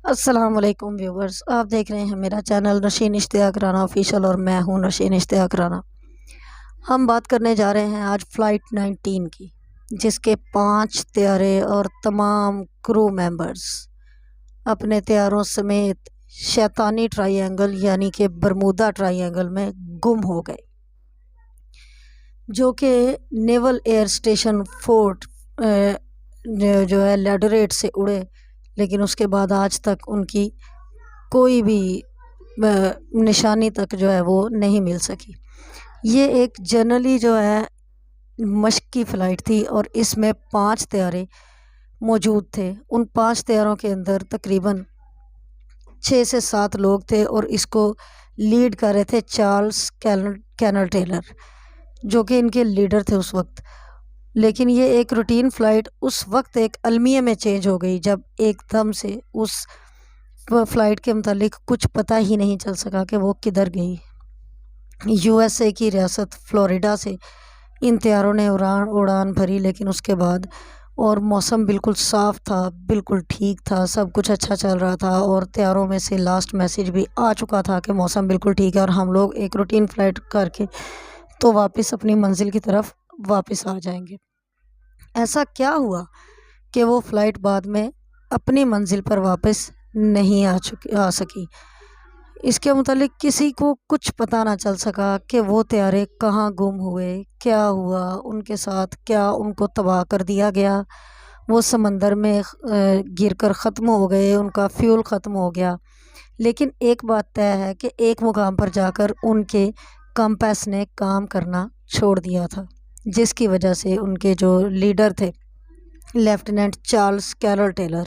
السلام علیکم ویورز، آپ دیکھ رہے ہیں میرا چینل نشین اشتیاق رانا آفیشیل اور میں ہوں نشین اشتیاق رانا۔ ہم بات کرنے جا رہے ہیں آج فلائٹ 19 کی، جس کے 5 طیارے اور تمام کرو ممبرز اپنے طیاروں سمیت شیطانی ٹرائی اینگل یعنی کہ برمودا ٹرائی اینگل میں گم ہو گئے، جو کہ نیول ایئر اسٹیشن فورٹ جو ہے لیڈوریٹ سے اڑے، لیکن اس کے بعد آج تک ان کی کوئی بھی نشانی تک جو ہے وہ نہیں مل سکی۔ یہ ایک جنرلی جو ہے مشق کی فلائٹ تھی اور اس میں 5 طیارے موجود تھے۔ ان 5 طیاروں کے اندر تقریباً 6 سے 7 لوگ تھے اور اس کو لیڈ کر رہے تھے چارلس کینر ٹیلر، جو کہ ان کے لیڈر تھے اس وقت۔ لیکن یہ ایک روٹین فلائٹ اس وقت ایک المیہ میں چینج ہو گئی جب ایک دم سے اس فلائٹ کے متعلق کچھ پتہ ہی نہیں چل سکا کہ وہ کدھر گئی۔ یو ایس اے کی ریاست فلوریڈا سے ان طیاروں نے اڑان بھری، لیکن اس کے بعد اور موسم بالکل صاف تھا، بالکل ٹھیک تھا، سب کچھ اچھا چل رہا تھا اور طیاروں میں سے لاسٹ میسیج بھی آ چکا تھا کہ موسم بالکل ٹھیک ہے اور ہم لوگ ایک روٹین فلائٹ کر کے تو واپس اپنی منزل کی طرف واپس آ جائیں گے۔ ایسا کیا ہوا کہ وہ فلائٹ بعد میں اپنی منزل پر واپس نہیں آ سکی؟ اس کے متعلق کسی کو کچھ پتہ نہ چل سکا کہ وہ طیارے کہاں گم ہوئے، کیا ہوا ان کے ساتھ، کیا ان کو تباہ کر دیا گیا، وہ سمندر میں گر کر ختم ہو گئے، ان کا فیول ختم ہو گیا۔ لیکن ایک بات طے ہے کہ ایک مقام پر جا کر ان کے کمپیس نے کام کرنا چھوڑ دیا تھا، جس کی وجہ سے ان کے جو لیڈر تھے لیفٹیننٹ چارلس کینر ٹیلر،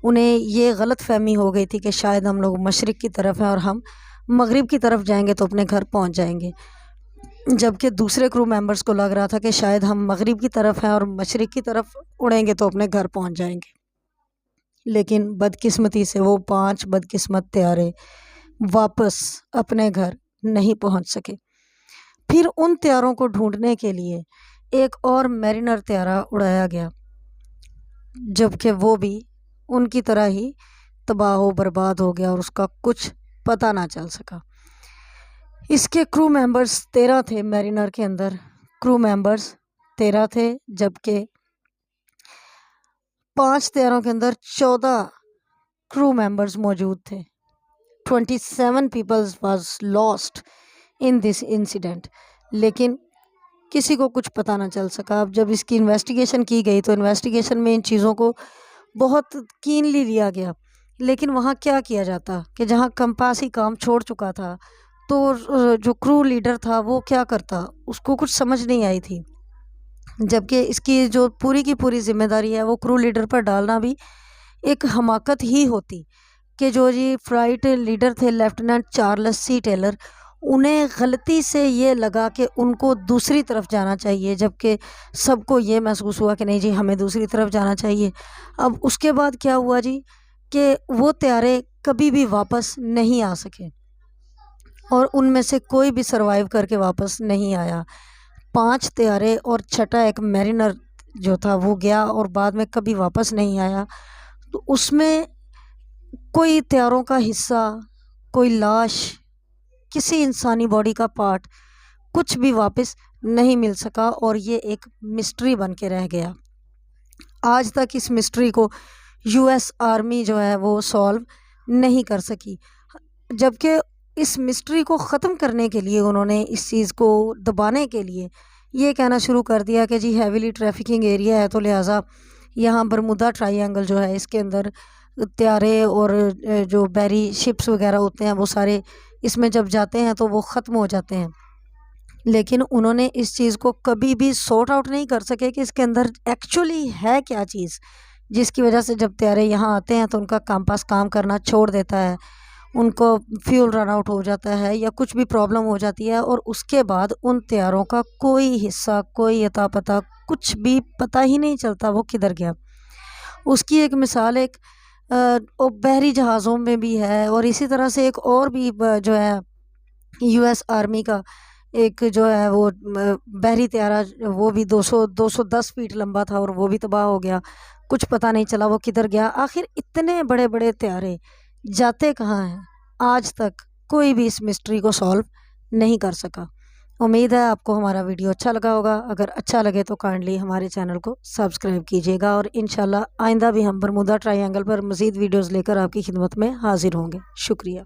انہیں یہ غلط فہمی ہو گئی تھی کہ شاید ہم لوگ مشرق کی طرف ہیں اور ہم مغرب کی طرف جائیں گے تو اپنے گھر پہنچ جائیں گے، جبکہ دوسرے کرو ممبرز کو لگ رہا تھا کہ شاید ہم مغرب کی طرف ہیں اور مشرق کی طرف اڑیں گے تو اپنے گھر پہنچ جائیں گے۔ لیکن بدقسمتی سے وہ 5 بدقسمت طیارے واپس اپنے گھر نہیں پہنچ سکے۔ پھر ان طیاروں کو ڈھونڈنے کے لیے ایک اور میرینر طیارہ اڑایا گیا، جبکہ وہ بھی ان کی طرح ہی تباہ و برباد ہو گیا اور اس کا کچھ پتہ نہ چل سکا۔ اس کے کرو ممبرز 13 تھے، میرینر کے اندر کرو ممبرز 13 تھے، جبکہ 5 طیاروں کے اندر 14 کرو ممبرز موجود تھے۔ 27 peoples was lost in this incident, لیکن کسی کو کچھ پتہ نہ چل سکا۔ اب جب اس کی انویسٹیگیشن کی گئی تو انویسٹیگیشن میں ان چیزوں کو بہت کینلی لیا گیا، لیکن وہاں کیا کیا جاتا کہ جہاں کمپاس ہی کام چھوڑ چکا تھا تو جو کرو لیڈر تھا وہ کیا کرتا، اس کو کچھ سمجھ نہیں آئی تھی، جبکہ اس کی جو پوری کی پوری ذمہ داری ہے وہ کرو لیڈر پر ڈالنا بھی ایک حماقت ہی ہوتی کہ جو فلائٹ لیڈر تھے لیفٹیننٹ چارلس سی ٹیلر، انہیں غلطی سے یہ لگا کہ ان کو دوسری طرف جانا چاہیے، جبکہ سب کو یہ محسوس ہوا کہ نہیں جی ہمیں دوسری طرف جانا چاہیے۔ اب اس کے بعد کیا ہوا جی کہ وہ طیارے کبھی بھی واپس نہیں آ سکے اور ان میں سے کوئی بھی سروائیو کر کے واپس نہیں آیا۔ 5 طیارے اور چھٹا ایک میرینر جو تھا وہ گیا اور بعد میں کبھی واپس نہیں آیا۔ تو اس میں کوئی طیاروں کا حصہ، کوئی لاش، کسی انسانی باڈی کا پارٹ کچھ بھی واپس نہیں مل سکا اور یہ ایک مسٹری بن کے رہ گیا۔ آج تک اس مسٹری کو یو ایس آرمی جو ہے وہ سالو نہیں کر سکی، جبکہ اس مسٹری کو ختم کرنے کے لیے انہوں نے اس چیز کو دبانے کے لیے یہ کہنا شروع کر دیا کہ جی ہیویلی ٹریفکنگ ایریا ہے تو لہٰذا یہاں برمودا ٹرائی اینگل جو ہے اس کے اندر طیارے اور جو بحری شپس وغیرہ ہوتے ہیں وہ سارے اس میں جب جاتے ہیں تو وہ ختم ہو جاتے ہیں۔ لیکن انہوں نے اس چیز کو کبھی بھی سارٹ آؤٹ نہیں کر سکے کہ اس کے اندر ایکچولی ہے کیا چیز، جس کی وجہ سے جب طیارے یہاں آتے ہیں تو ان کا کمپاس کام کرنا چھوڑ دیتا ہے، ان کو فیول رن آؤٹ ہو جاتا ہے یا کچھ بھی پرابلم ہو جاتی ہے اور اس کے بعد ان طیاروں کا کوئی حصہ، کوئی عطا پتہ، کچھ بھی پتہ ہی نہیں چلتا وہ کدھر گیا۔ اس کی ایک مثال ایک بحری جہازوں میں بھی ہے اور اسی طرح سے ایک اور بھی جو ہے یو ایس آرمی کا ایک جو ہے وہ بحری طیارہ وہ بھی 210 فیٹ لمبا تھا اور وہ بھی تباہ ہو گیا، کچھ پتہ نہیں چلا وہ کدھر گیا۔ آخر اتنے بڑے بڑے طیارے جاتے کہاں ہیں، آج تک کوئی بھی اس مسٹری کو سولو نہیں کر سکا۔ امید ہے آپ کو ہمارا ویڈیو اچھا لگا ہوگا، اگر اچھا لگے تو کائنڈلی ہمارے چینل کو سبسکرائب کیجیے گا، اور انشاءاللہ آئندہ بھی ہم برمودا ٹرائی اینگل پر مزید ویڈیوز لے کر آپ کی خدمت میں حاضر ہوں گے۔ شکریہ۔